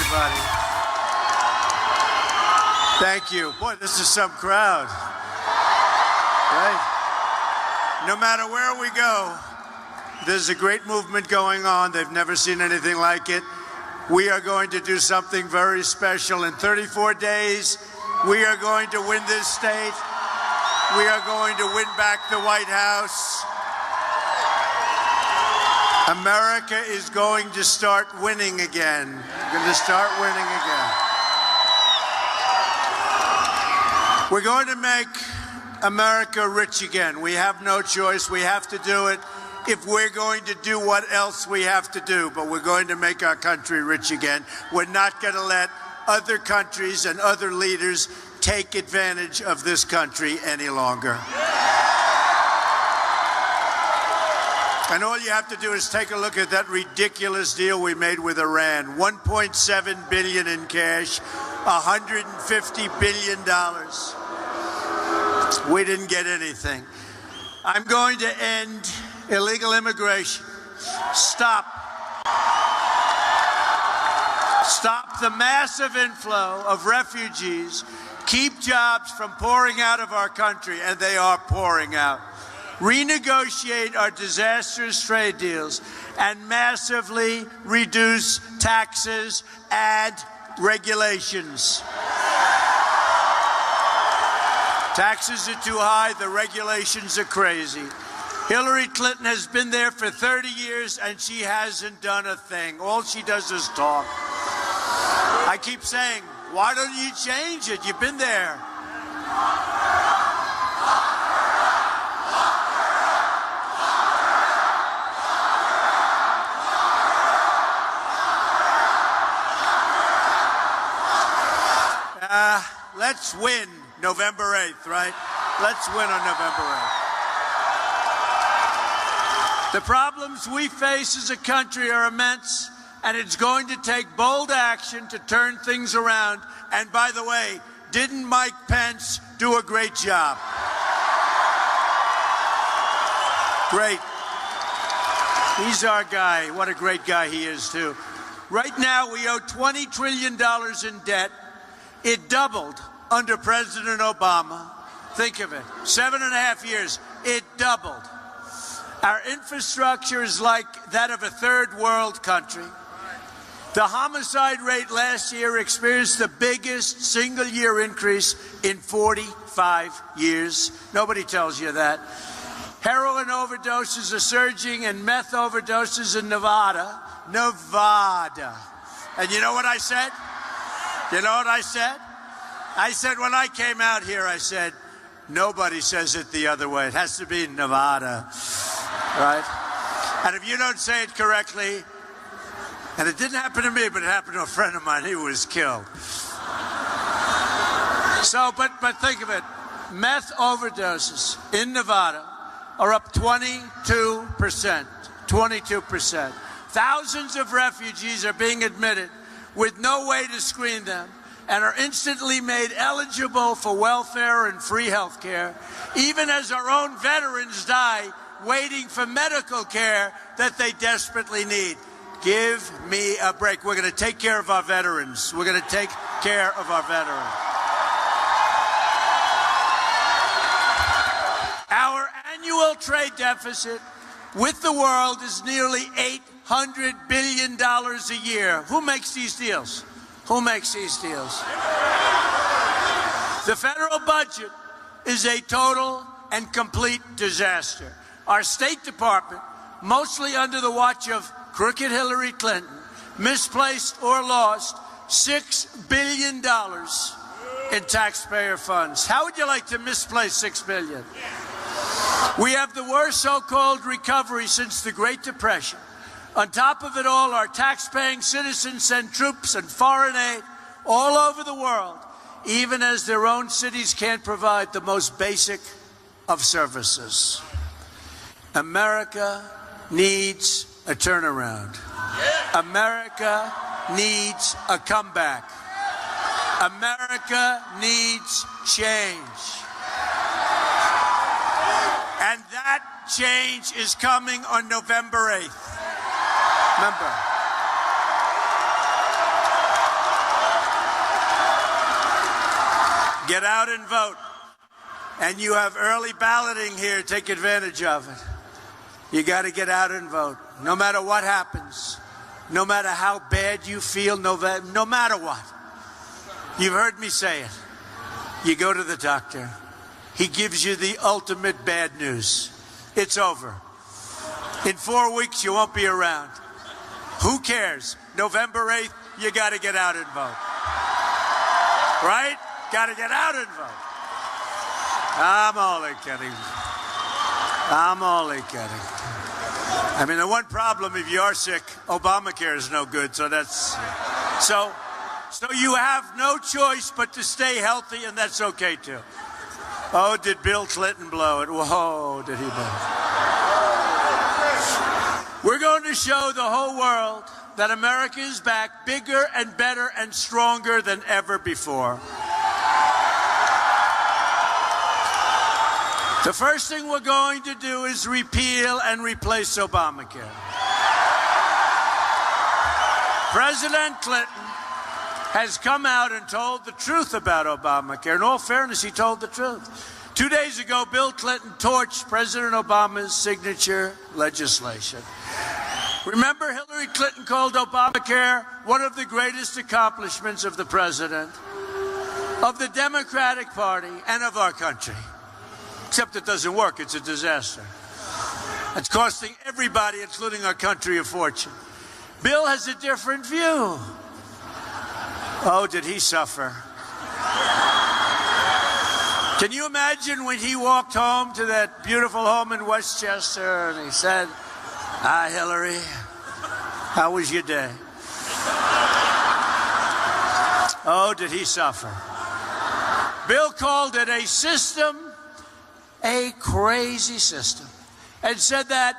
everybody. Thank you. Boy, this is some crowd. Right? No matter where we go, there's a great movement going on. They've never seen anything like it. We are going to do something very special. In 34 days, we are going to win this state. We are going to win back the White House. America is going to start winning again. We're going to start winning again. We're going to make America rich again. We have no choice. We have to do it if we're going to do what else we have to do. But we're going to make our country rich again. We're not going to let other countries and other leaders take advantage of this country any longer. And all you have to do is take a look at that ridiculous deal we made with Iran. $1.7 billion in cash, $150 billion. We didn't get anything. I'm going to end illegal immigration. Stop the massive inflow of refugees. Keep jobs from pouring out of our country, and they are pouring out. Renegotiate our disastrous trade deals and massively reduce taxes and regulations. Taxes are too high, the regulations are crazy. Hillary Clinton has been there for 30 years and she hasn't done a thing. All she does is talk. I keep saying, why don't you change it? You've been there. Let's win November 8th, right? Let's win on November 8th. The problems we face as a country are immense, and it's going to take bold action to turn things around. And by the way, didn't Mike Pence do a great job? Great. He's our guy. What a great guy he is, too. Right now, we owe $20 trillion in debt. It doubled under President Obama. Think of it. 7.5 years. It doubled. Our infrastructure is like that of a third world country. The homicide rate last year experienced the biggest single-year increase in 45 years. Nobody tells you that. Heroin overdoses are surging and meth overdoses in Nevada. And you know what I said? You know what I said? I said when I came out here, I said, nobody says it the other way. It has to be Nevada, right? And if you don't say it correctly, and it didn't happen to me, but it happened to a friend of mine, he was killed. So, but think of it. Meth overdoses in Nevada are up 22%. 22%. Thousands of refugees are being admitted with no way to screen them and are instantly made eligible for welfare and free health care, even as our own veterans die waiting for medical care that they desperately need. Give me a break. We're going to take care of our veterans. We're going to take care of our veterans. Our annual trade deficit with the world is nearly $800 billion a year. Who makes these deals? Who makes these deals? The federal budget is a total and complete disaster. Our State Department, mostly under the watch of crooked Hillary Clinton, misplaced or lost $6 billion in taxpayer funds. How would you like to misplace $6 billion? We have the worst so-called recovery since the Great Depression. On top of it all, our tax-paying citizens send troops and foreign aid all over the world, even as their own cities can't provide the most basic of services. America needs a turnaround. America needs a comeback. America needs change. And that change is coming on November 8th. Remember, Get out and vote. And you have early balloting here. Take advantage of it. You got to get out and vote. No matter what happens. No matter how bad you feel. No matter what. You've heard me say it. You go to the doctor. He gives you the ultimate bad news. It's over. In 4 weeks, you won't be around. Who cares? November 8th, you got to get out and vote. Right? Got to get out and vote. I'm only kidding. I'm only kidding. I mean, the one problem, if you are sick, Obamacare is no good. So that's... So you have no choice but to stay healthy, and that's okay, too. Oh, did Bill Clinton blow it? Whoa, did he blow it? We're going to show the whole world that America is back bigger and better and stronger than ever before. The first thing we're going to do is repeal and replace Obamacare. President Clinton has come out and told the truth about Obamacare. In all fairness, he told the truth. 2 days ago, Bill Clinton torched President Obama's signature legislation. Remember, Hillary Clinton called Obamacare one of the greatest accomplishments of the president, of the Democratic Party, and of our country. Except it doesn't work. It's a disaster. It's costing everybody, including our country, a fortune. Bill has a different view. Oh, did he suffer? Can you imagine when he walked home to that beautiful home in Westchester and he said, "Hi, Hillary, how was your day?" Oh, did he suffer? Bill called it a system, a crazy system, and said that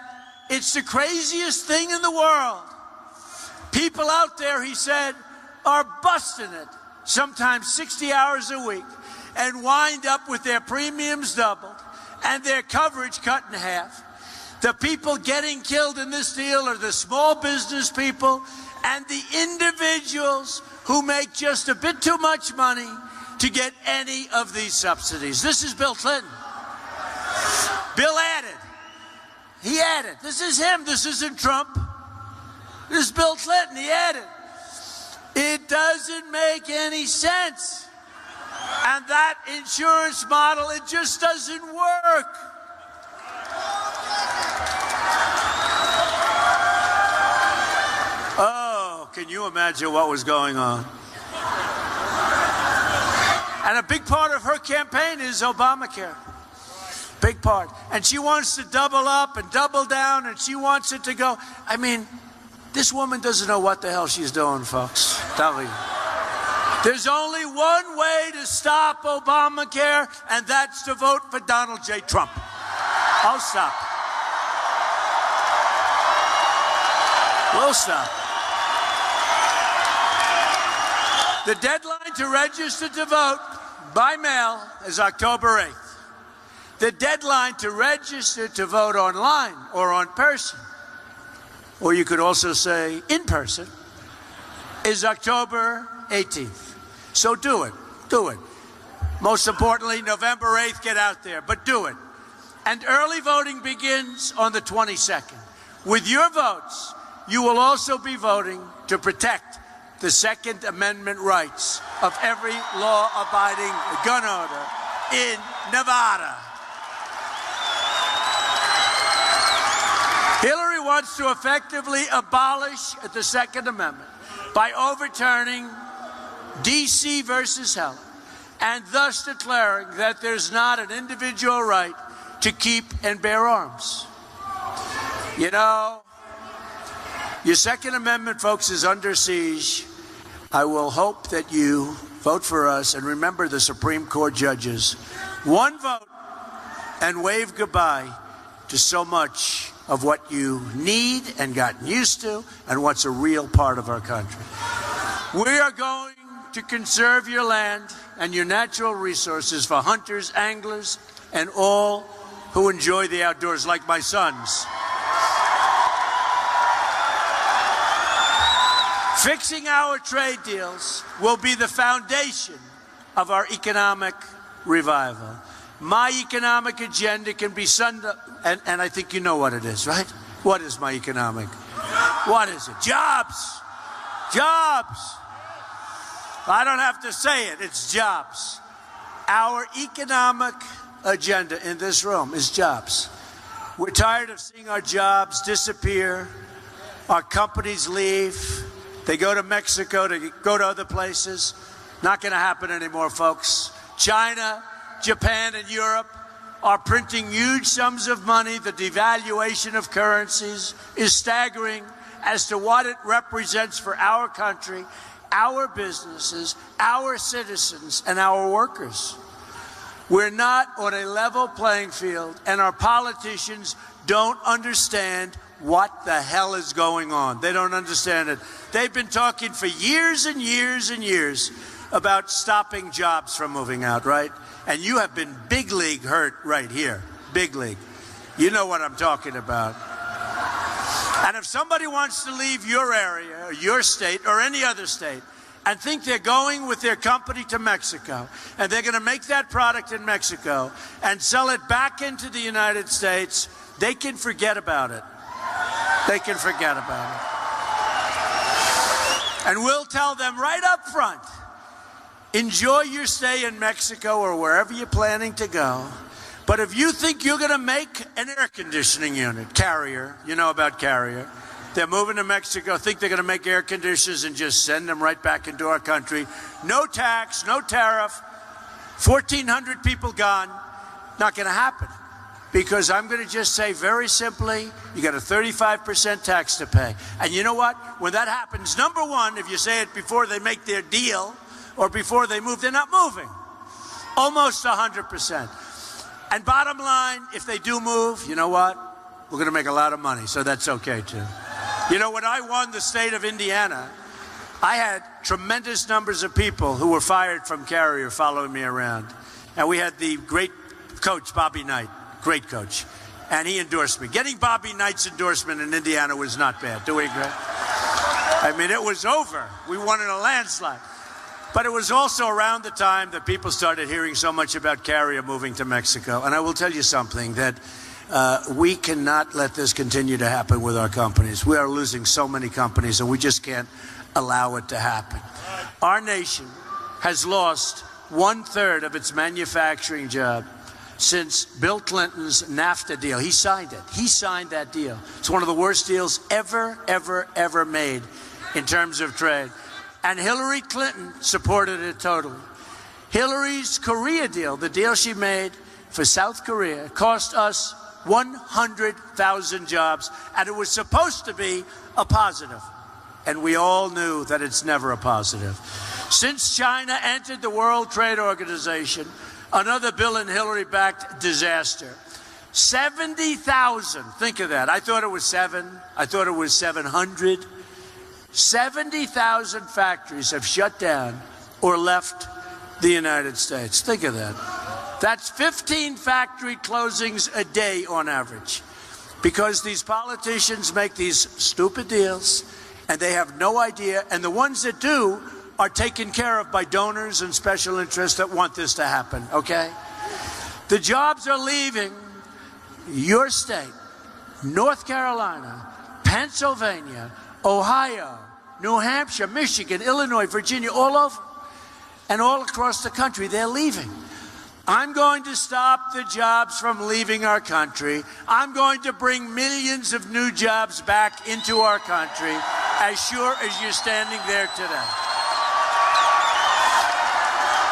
it's the craziest thing in the world. People out there, he said, are busting it, sometimes 60 hours a week, and wind up with their premiums doubled and their coverage cut in half. The people getting killed in this deal are the small business people and the individuals who make just a bit too much money to get any of these subsidies. This is Bill Clinton. Bill added. He added. This is him. This isn't Trump. This is Bill Clinton. He added. It doesn't make any sense. And that insurance model, it just doesn't work. Oh, can you imagine what was going on? And a big part of her campaign is Obamacare. Big part. And she wants to double up and double down, and she wants it to go. I mean, this woman doesn't know what the hell she's doing, folks. Tell me. There's only one way to stop Obamacare, and that's to vote for Donald J. Trump. I'll stop. We'll stop. The deadline to register to vote by mail is October 8th. The deadline to register to vote online or on person, or you could also say in person, is October 18th. So do it. Do it. Most importantly, November 8th, get out there, but do it. And early voting begins on the 22nd. With your votes, you will also be voting to protect the Second Amendment rights of every law-abiding gun owner in Nevada. Hillary wants to effectively abolish the Second Amendment by overturning D.C. versus Heller, and thus declaring that there's not an individual right to keep and bear arms. You know, your Second Amendment, folks, is under siege. I will hope that you vote for us and remember the Supreme Court judges. One vote and wave goodbye to so much of what you need and gotten used to and what's a real part of our country. We are going to conserve your land and your natural resources for hunters, anglers, and all who enjoy the outdoors, like my sons. Fixing our trade deals will be the foundation of our economic revival. My economic agenda can be summed up, and I think you know what it is, right? What is my economic? What is it? Jobs. Jobs. I don't have to say it. It's jobs. Our economic agenda in this room is jobs. We're tired of seeing our jobs disappear. Our companies leave. They go to Mexico, to go to other places. Not going to happen anymore, folks. China, Japan, and Europe are printing huge sums of money. The devaluation of currencies is staggering as to what it represents for our country, our businesses, our citizens, and our workers. We're not on a level playing field, and our politicians don't understand what the hell is going on. They don't understand it. They've been talking for years and years and years about stopping jobs from moving out, right? And you have been big league hurt right here. Big league. You know what I'm talking about. And if somebody wants to leave your area or your state or any other state and think they're going with their company to Mexico and they're going to make that product in Mexico and sell it back into the United States, they can forget about it. They can forget about it. And we'll tell them right up front, enjoy your stay in Mexico or wherever you're planning to go. But if you think you're going to make an air conditioning unit, Carrier, you know about Carrier, they're moving to Mexico, think they're going to make air conditioners and just send them right back into our country. No tax, no tariff, 1,400 people gone. Not going to happen. Because I'm going to just say very simply, you got a 35% tax to pay. And you know what? When that happens, number one, if you say it before they make their deal or before they move, they're not moving. Almost 100%. And bottom line, if they do move, you know what? We're going to make a lot of money, so that's okay too. You know, when I won the state of Indiana, I had tremendous numbers of people who were fired from Carrier following me around. And we had the great coach, Bobby Knight, great coach, and he endorsed me. Getting Bobby Knight's endorsement in Indiana was not bad. Do we agree? I mean, it was over. We won in a landslide. But it was also around the time that people started hearing so much about Carrier moving to Mexico. And I will tell you something, that we cannot let this continue to happen with our companies. We are losing so many companies, and we just can't allow it to happen. Our nation has lost 1/3 of its manufacturing job since Bill Clinton's NAFTA deal. He signed it. He signed that deal. It's one of the worst deals ever made in terms of trade. And Hillary Clinton supported it totally. Hillary's Korea deal, the deal she made for South Korea, cost us 100,000 jobs, and it was supposed to be a positive. And we all knew that it's never a positive. Since China entered the World Trade Organization, another Bill and Hillary-backed disaster. 70,000, think of that. I thought it was 7. I thought it was 700. 70,000 factories have shut down or left the United States. Think of that. That's 15 factory closings a day on average. Because these politicians make these stupid deals and they have no idea. And the ones that do are taken care of by donors and special interests that want this to happen, okay? The jobs are leaving your state, North Carolina, Pennsylvania, Ohio, New Hampshire, Michigan, Illinois, Virginia, all over, and all across the country. They're leaving. I'm going to stop the jobs from leaving our country. I'm going to bring millions of new jobs back into our country, as sure as you're standing there today.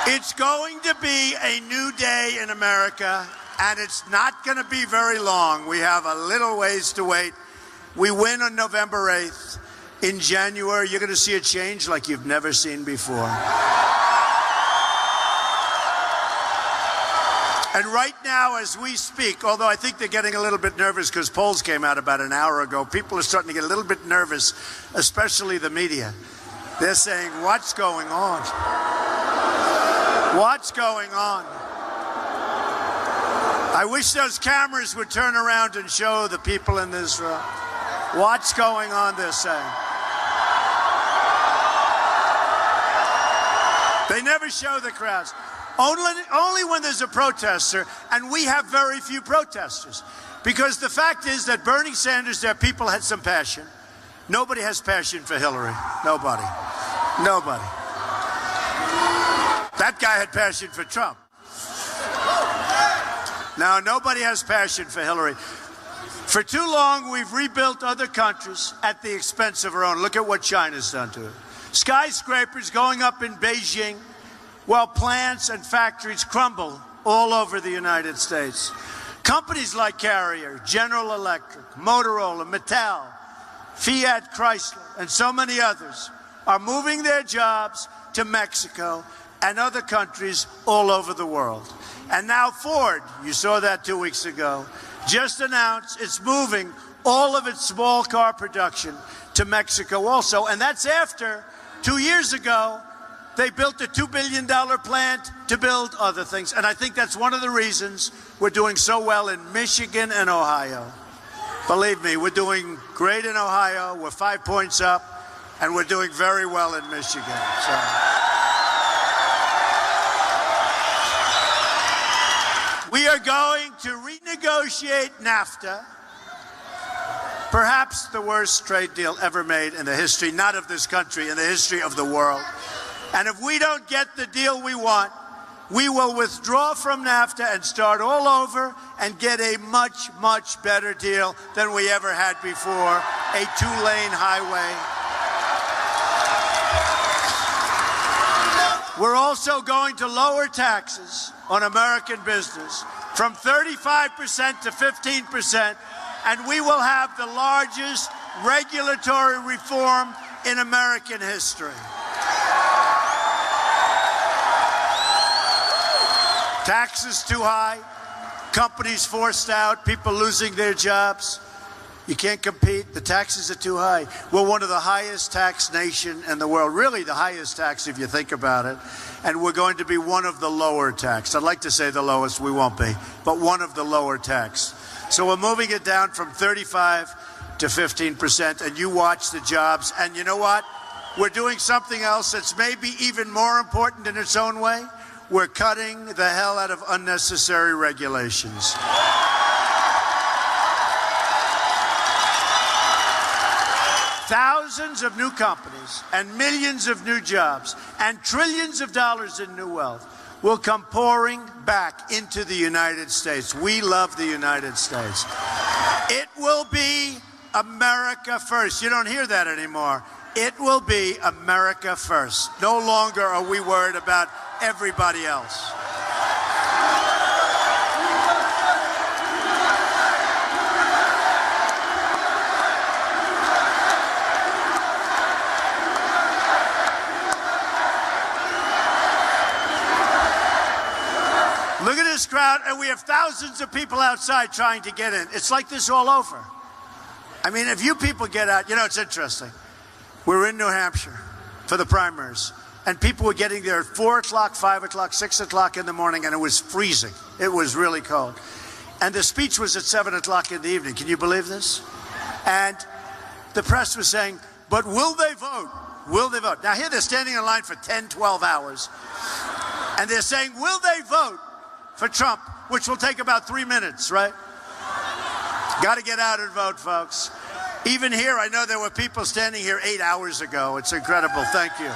It's going to be a new day in America, and it's not going to be very long. We have a little ways to wait. We win on November 8th. In January, you're going to see a change like you've never seen before. And right now, as we speak, although I think they're getting a little bit nervous because polls came out about an hour ago, people are starting to get a little bit nervous, especially the media. They're saying, what's going on? What's going on? I wish those cameras would turn around and show the people in this room. What's going on, they're saying. They never show the crowds. Only when there's a protester, and we have very few protesters. Because the fact is that Bernie Sanders, their people had some passion. Nobody has passion for Hillary. Nobody. Nobody. That guy had passion for Trump. Now, nobody has passion for Hillary. For too long, we've rebuilt other countries at the expense of our own. Look at what China's done to it. Skyscrapers going up in Beijing, while plants and factories crumble all over the United States. Companies like Carrier, General Electric, Motorola, Mattel, Fiat Chrysler, and so many others are moving their jobs to Mexico and other countries all over the world. And now Ford, you saw that 2 weeks ago, just announced it's moving all of its small car production to Mexico also. And that's after 2 years ago, they built a $2 billion plant to build other things. And I think that's one of the reasons we're doing so well in Michigan and Ohio. Believe me, we're doing great in Ohio. We're 5 points up, and we're doing very well in Michigan. So. We are going to renegotiate NAFTA, perhaps the worst trade deal ever made in the history, not of this country, in the history of the world. And if we don't get the deal we want, we will withdraw from NAFTA and start all over and get a much, much better deal than we ever had before, a two-lane highway. We're also going to lower taxes on American business from 35% to 15%, and we will have the largest regulatory reform in American history. Taxes too high, companies forced out, people losing their jobs. You can't compete. The taxes are too high. We're one of the highest tax nation in the world, really the highest tax if you think about it. And we're going to be one of the lower tax. I'd like to say the lowest, we won't be, but one of the lower tax. So we're moving it down from 35 to 15%, and you watch the jobs. And you know what? We're doing something else that's maybe even more important in its own way. We're cutting the hell out of unnecessary regulations. Thousands of new companies and millions of new jobs and trillions of dollars in new wealth will come pouring back into the United States. We love the United States. It will be America first. You don't hear that anymore. It will be America first. No longer are we worried about everybody else. Look at this crowd, and we have thousands of people outside trying to get in. It's like this all over. I mean, if you people get out, you know, it's interesting. We're in New Hampshire for the primaries, and people were getting there at 4 o'clock, 5 o'clock, 6 o'clock in the morning, and it was freezing. It was really cold. And the speech was at 7 o'clock in the evening. Can you believe this? And the press was saying, but will they vote? Will they vote? Now, here they're standing in line for 10, 12 hours, and they're saying, will they vote for Trump, which will take about 3 minutes, right? Got to get out and vote, folks. Even here, I know there were people standing here 8 hours ago. It's incredible. Thank you.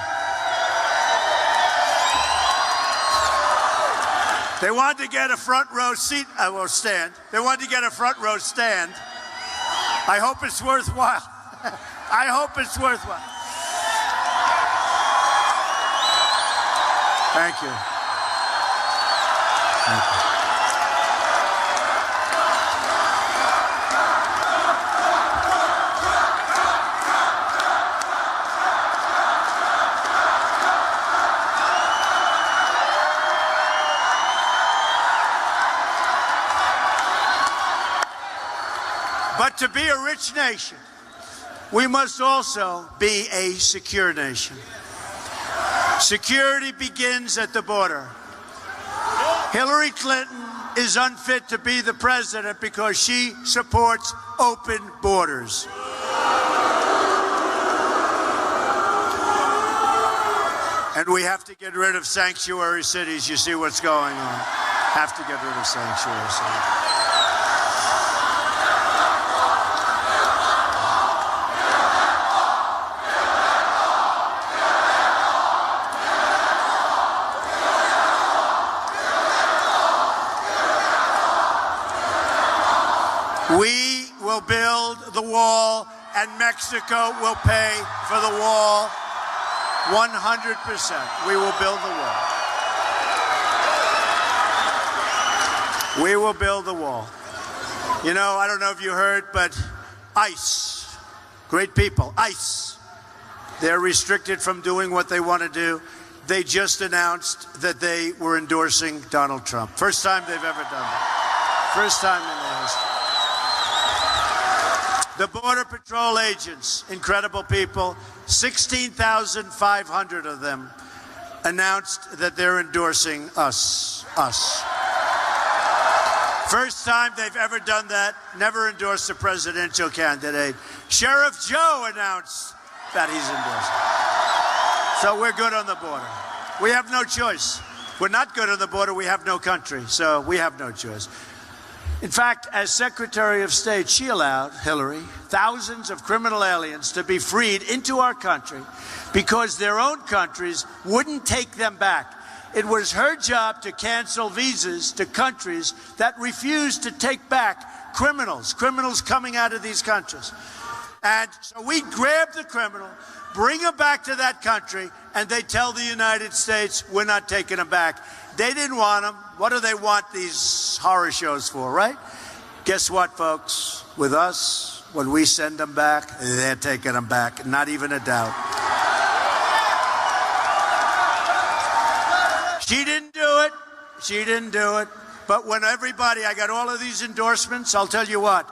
They wanted to get a front row seat, stand. They wanted to get a front row stand. I hope it's worthwhile. I hope it's worthwhile. Thank you. Thank you. But to be a rich nation, we must also be a secure nation. Security begins at the border. Hillary Clinton is unfit to be the president because she supports open borders. And we have to get rid of sanctuary cities. You see what's going on. Have to get rid of sanctuary cities. We will build the wall, and Mexico will pay for the wall 100%. We will build the wall. We will build the wall. You know, I don't know if you heard, but ICE, great people, ICE, they're restricted from doing what they want to do. They just announced that they were endorsing Donald Trump. First time they've ever done that. First time in their history. The Border Patrol agents, incredible people, 16,500 of them announced that they're endorsing us. First time they've ever done that, never endorsed a presidential candidate. Sheriff Joe announced that he's endorsing. So we're good on the border. We have no choice. We're not good on the border, we have no country, so we have no choice. In fact, as Secretary of State, she allowed, Hillary, thousands of criminal aliens to be freed into our country because their own countries wouldn't take them back. It was her job to cancel visas to countries that refused to take back criminals coming out of these countries. And so we grab the criminal, bring him back to that country, and they tell the United States, we're not taking him back. They didn't want him. What do they want these horror shows for, right? Guess what, folks? With us, when we send them back, they're taking them back. Not even a doubt. She didn't do it. She didn't do it. But when everybody, I got all of these endorsements, I'll tell you what,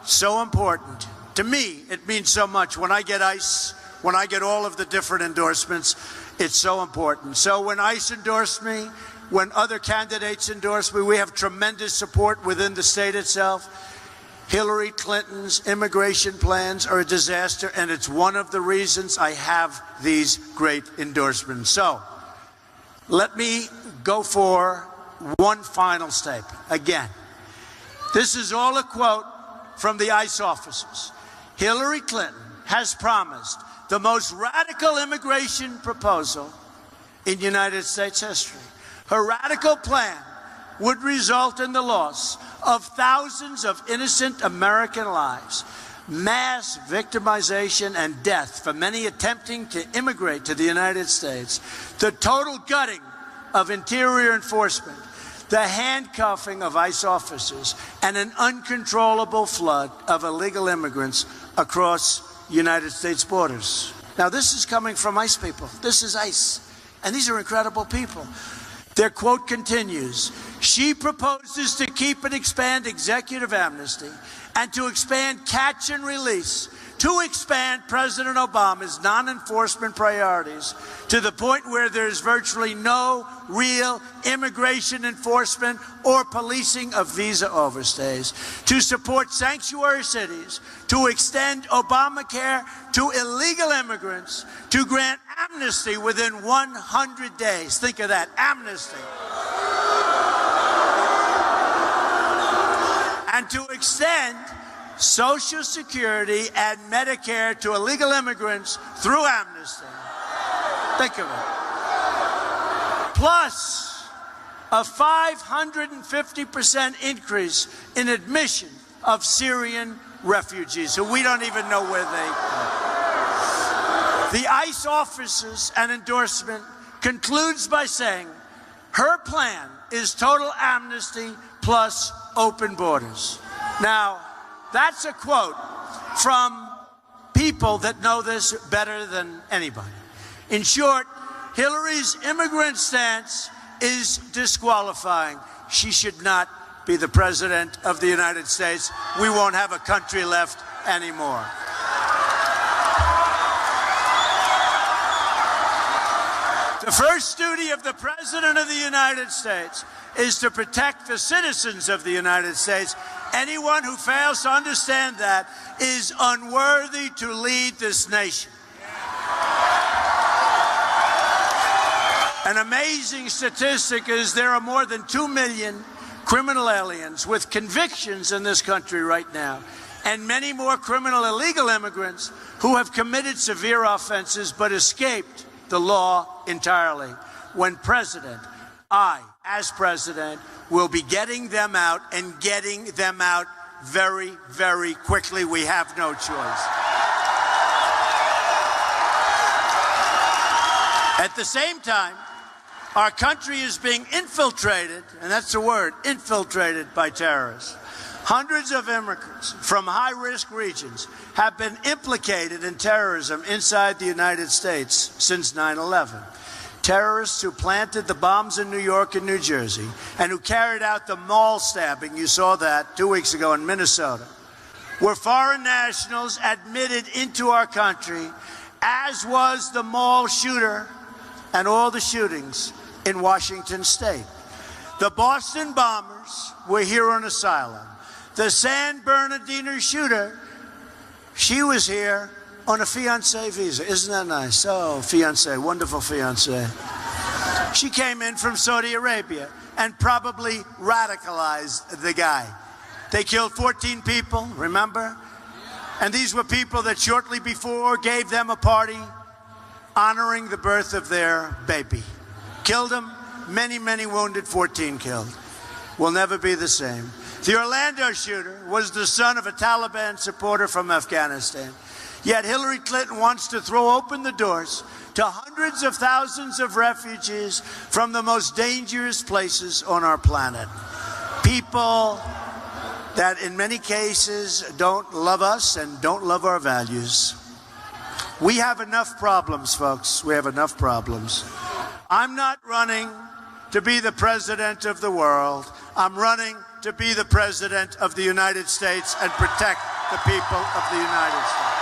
so important. To me, it means so much. When I get ICE, when I get all of the different endorsements, it's so important. So when ICE endorsed me, when other candidates endorse me, we have tremendous support within the state itself. Hillary Clinton's immigration plans are a disaster, and it's one of the reasons I have these great endorsements. So let me go for one final statement. Again, this is all a quote from the ICE officers. Hillary Clinton has promised the most radical immigration proposal in United States history. Her radical plan would result in the loss of thousands of innocent American lives, mass victimization and death for many attempting to immigrate to the United States, the total gutting of interior enforcement, the handcuffing of ICE officers, and an uncontrollable flood of illegal immigrants across United States borders. Now, this is coming from ICE people. This is ICE. And these are incredible people. Their quote continues, she proposes to keep and expand executive amnesty and to expand catch and release, to expand President Obama's non-enforcement priorities to the point where there's virtually no real immigration enforcement or policing of visa overstays, to support sanctuary cities, to extend Obamacare to illegal immigrants, to grant amnesty within 100 days. Think of that, amnesty. And to extend Social Security and Medicare to illegal immigrants through amnesty. Think of it. Plus a 550% increase in admission of Syrian refugees who we don't even know where they are. The ICE officers and endorsement concludes by saying her plan is total amnesty plus open borders. Now, that's a quote from people that know this better than anybody. In short, Hillary's immigrant stance is disqualifying. She should not be the president of the United States. We won't have a country left anymore. The first duty of the President of the United States is to protect the citizens of the United States. Anyone who fails to understand that is unworthy to lead this nation. An amazing statistic is there are more than 2 million criminal aliens with convictions in this country right now, and many more criminal illegal immigrants who have committed severe offenses but escaped the law entirely. When president, I, as president, will be getting them out and getting them out very, very quickly. We have no choice. At the same time, our country is being infiltrated, and that's the word, infiltrated by terrorists. Hundreds of immigrants from high-risk regions have been implicated in terrorism inside the United States since 9/11. Terrorists who planted the bombs in New York and New Jersey and who carried out the mall stabbing, you saw that 2 weeks ago in Minnesota, were foreign nationals admitted into our country, as was the mall shooter and all the shootings in Washington State. The Boston bombers were here on asylum. The San Bernardino shooter, she was here on a fiancé visa. Isn't that nice? Oh, fiancé, wonderful fiancé. She came in from Saudi Arabia and probably radicalized the guy. They killed 14 people, remember? And these were people that shortly before gave them a party honoring the birth of their baby. Killed them, many, many wounded, 14 killed. Will never be the same. The Orlando shooter was the son of a Taliban supporter from Afghanistan. Yet Hillary Clinton wants to throw open the doors to hundreds of thousands of refugees from the most dangerous places on our planet. People that in many cases don't love us and don't love our values. We have enough problems, folks. We have enough problems. I'm not running to be the president of the world. I'm running to be the president of the United States and protect the people of the United States.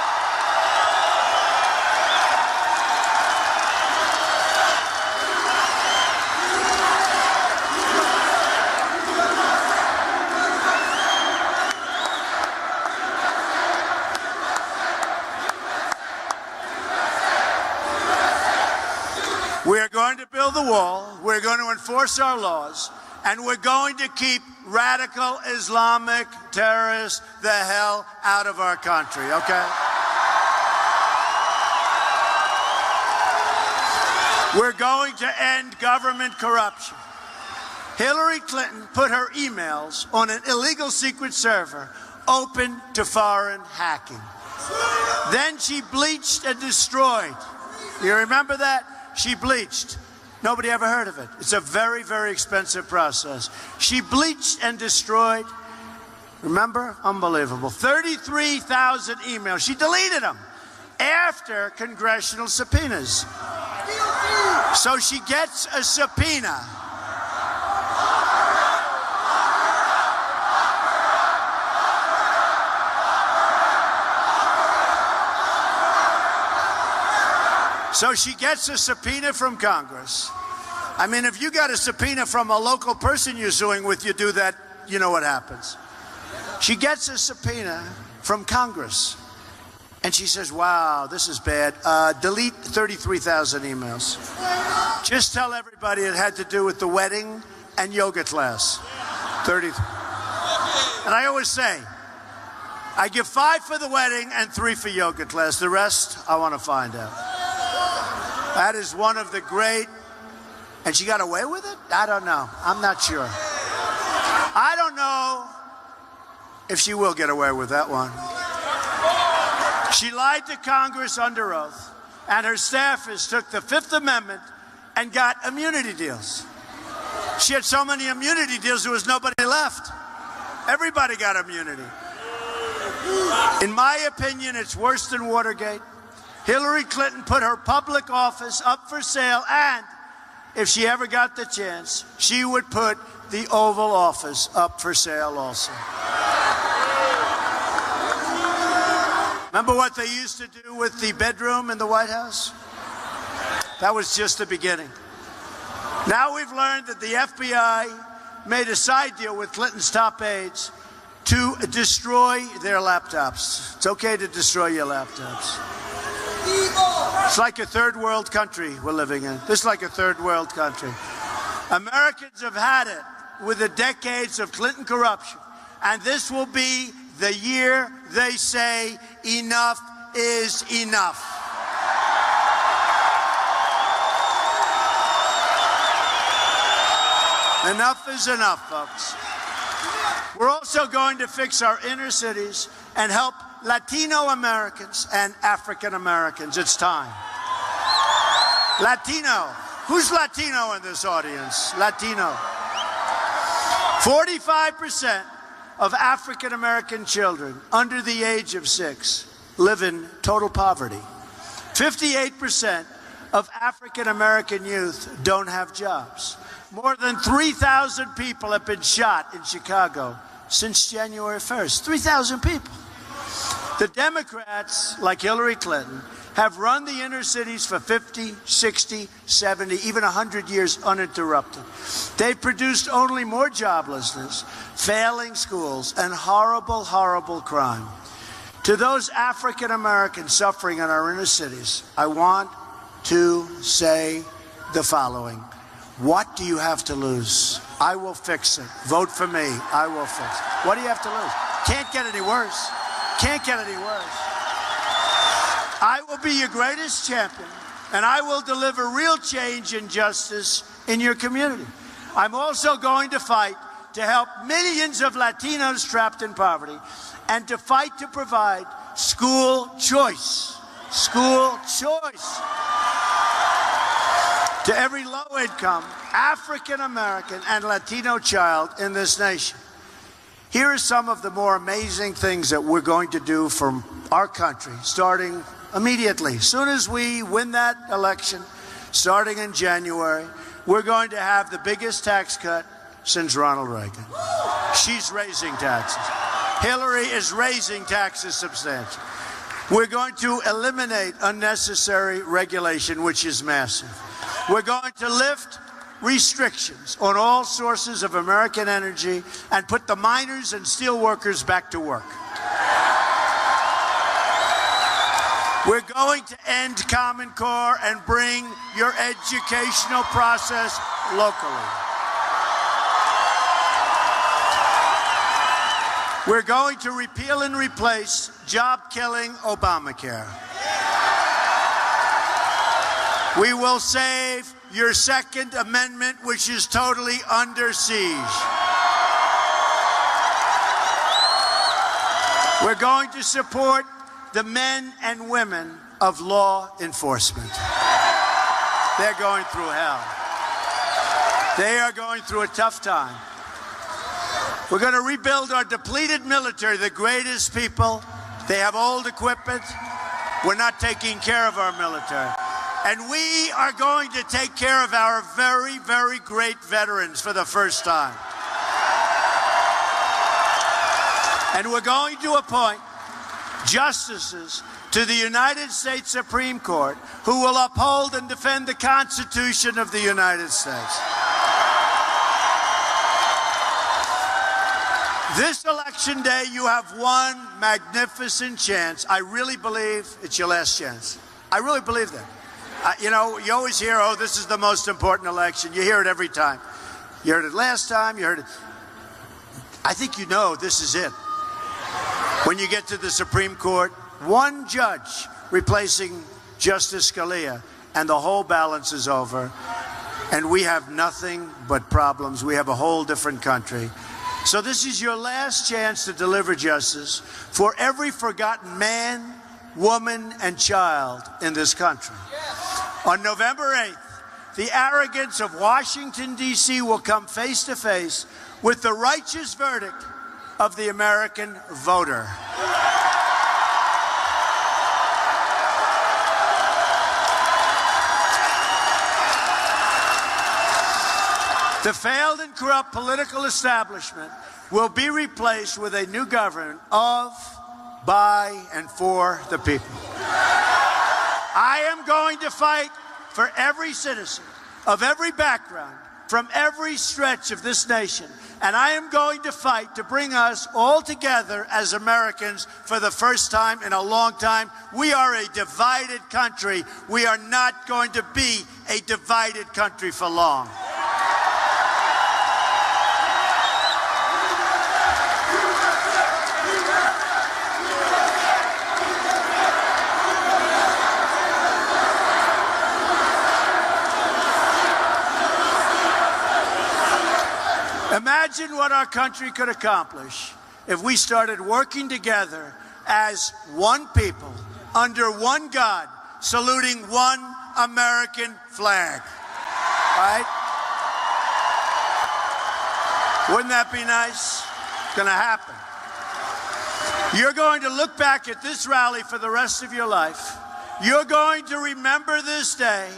We're going to build the wall, we're going to enforce our laws, and we're going to keep radical Islamic terrorists the hell out of our country, okay? We're going to end government corruption. Hillary Clinton put her emails on an illegal secret server open to foreign hacking. Then she bleached and destroyed. You remember that? She bleached. Nobody ever heard of it. It's a very, very expensive process. She bleached and destroyed. Remember? Unbelievable. 33,000 emails. She deleted them after congressional subpoenas. So she gets a subpoena. So she gets a subpoena from Congress. I mean, if you got a subpoena from a local person you're suing with, you do that, you know what happens. She gets a subpoena from Congress. And she says, wow, this is bad. Delete 33,000 emails. Just tell everybody it had to do with the wedding and yoga class. 30. And I always say, I give 5 for the wedding and 3 for yoga class. The rest, I want to find out. That is one of the great, and she got away with it? I don't know. I'm not sure. I don't know if she will get away with that one. She lied to Congress under oath, and her staffers took the Fifth Amendment and got immunity deals. She had so many immunity deals, there was nobody left. Everybody got immunity. In my opinion, it's worse than Watergate. Hillary Clinton put her public office up for sale, and if she ever got the chance, she would put the Oval Office up for sale also. Remember what they used to do with the bedroom in the White House? That was just the beginning. Now we've learned that the FBI made a side deal with Clinton's top aides to destroy their laptops. It's okay to destroy your laptops. It's like a third world country we're living in. This is like a third world country. Americans have had it with the decades of Clinton corruption, and this will be the year they say enough is enough. Enough is enough, folks. We're also going to fix our inner cities and help Latino Americans and African Americans. It's time. Latino. Who's Latino in this audience? Latino. 45% of African American children under the age of 6 live in total poverty. 58% of African American youth don't have jobs. More than 3,000 people have been shot in Chicago since January 1st. 3,000 people. The Democrats, like Hillary Clinton, have run the inner cities for 50, 60, 70, even 100 years uninterrupted. They've produced only more joblessness, failing schools, and horrible, horrible crime. To those African Americans suffering in our inner cities, I want to say the following. What do you have to lose? I will fix it. Vote for me. I will fix it. What do you have to lose? Can't get any worse. Can't get any worse. I will be your greatest champion, and I will deliver real change and justice in your community. I'm also going to fight to help millions of Latinos trapped in poverty and to fight to provide school choice. School choice. To every low-income African-American and Latino child in this nation. Here are some of the more amazing things that we're going to do for our country, starting immediately. As soon as we win that election, starting in January, we're going to have the biggest tax cut since Ronald Reagan. She's raising taxes. Hillary is raising taxes substantially. We're going to eliminate unnecessary regulation, which is massive. We're going to lift restrictions on all sources of American energy and put the miners and steel workers back to work. We're going to end Common Core and bring your educational process locally. We're going to repeal and replace job-killing Obamacare. We will save your Second Amendment, which is totally under siege. We're going to support the men and women of law enforcement. They're going through hell. They are going through a tough time. We're going to rebuild our depleted military, the greatest people. They have old equipment. We're not taking care of our military. And we are going to take care of our very, very great veterans for the first time. And we're going to appoint justices to the United States Supreme Court who will uphold and defend the Constitution of the United States. This election day, you have one magnificent chance. I really believe it's your last chance. I really believe that. You know, you always hear, oh, this is the most important election. You hear it every time. You heard it last time. You heard it. I think you know this is it. When you get to the Supreme Court, one judge replacing Justice Scalia, and the whole balance is over. And we have nothing but problems. We have a whole different country. So this is your last chance to deliver justice for every forgotten man, woman, and child in this country. On November 8th, the arrogance of Washington, D.C. will come face to face with the righteous verdict of the American voter. The failed and corrupt political establishment will be replaced with a new government of, by, and for the people. I am going to fight for every citizen of every background, from every stretch of this nation. And I am going to fight to bring us all together as Americans for the first time in a long time. We are a divided country. We are not going to be a divided country for long. Imagine what our country could accomplish if we started working together as one people, under one God, saluting one American flag. Right? Wouldn't that be nice? It's going to happen. You're going to look back at this rally for the rest of your life. You're going to remember this day.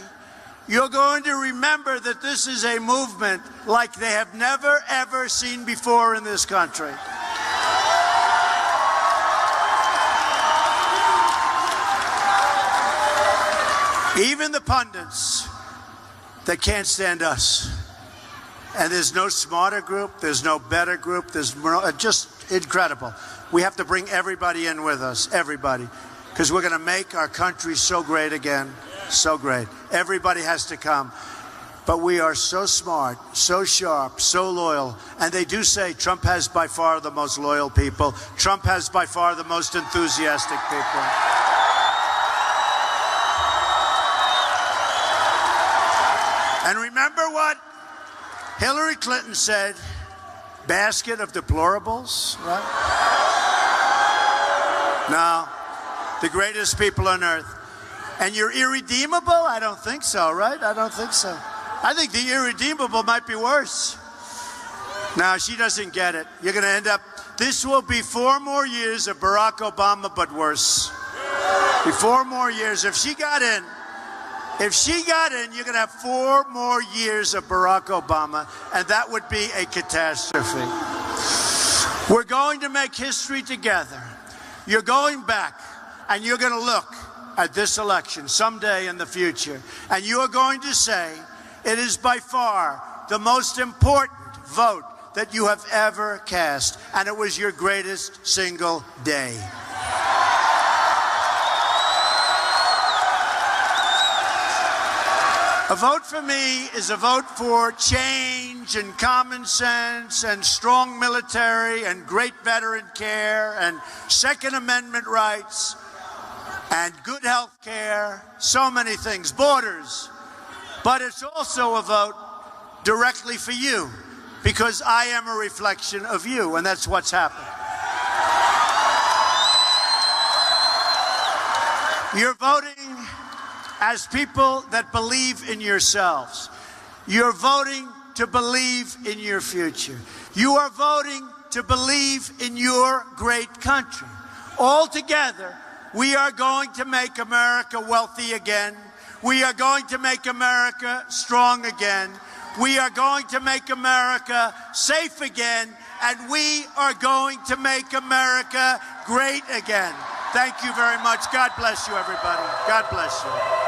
You're going to remember that this is a movement like they have never, ever seen before in this country. Even the pundits, they can't stand us. And there's no smarter group, there's no better group, there's just incredible. We have to bring everybody in with us, everybody, because we're going to make our country so great again. So great. Everybody has to come. But we are so smart, so sharp, so loyal. And they do say Trump has by far the most loyal people. Trump has by far the most enthusiastic people. And remember what Hillary Clinton said? Basket of deplorables, right? No. The greatest people on earth. And you're irredeemable? I don't think so, right? I don't think so. I think the irredeemable might be worse. No, she doesn't get it. You're going to end up, this will be 4 more years of Barack Obama, but worse. Be 4 more years. If she got in, you're going to have 4 more years of Barack Obama, and that would be a catastrophe. We're going to make history together. You're going back, and you're going to look at this election someday in the future, and you are going to say it is by far the most important vote that you have ever cast, and it was your greatest single day. A vote for me is a vote for change and common sense and strong military and great veteran care and Second Amendment rights and good health care, so many things, borders. But it's also a vote directly for you, because I am a reflection of you, and that's what's happened. You're voting as people that believe in yourselves. You're voting to believe in your future. You are voting to believe in your great country. All together, we are going to make America wealthy again. We are going to make America strong again. We are going to make America safe again. And we are going to make America great again. Thank you very much. God bless you, everybody. God bless you.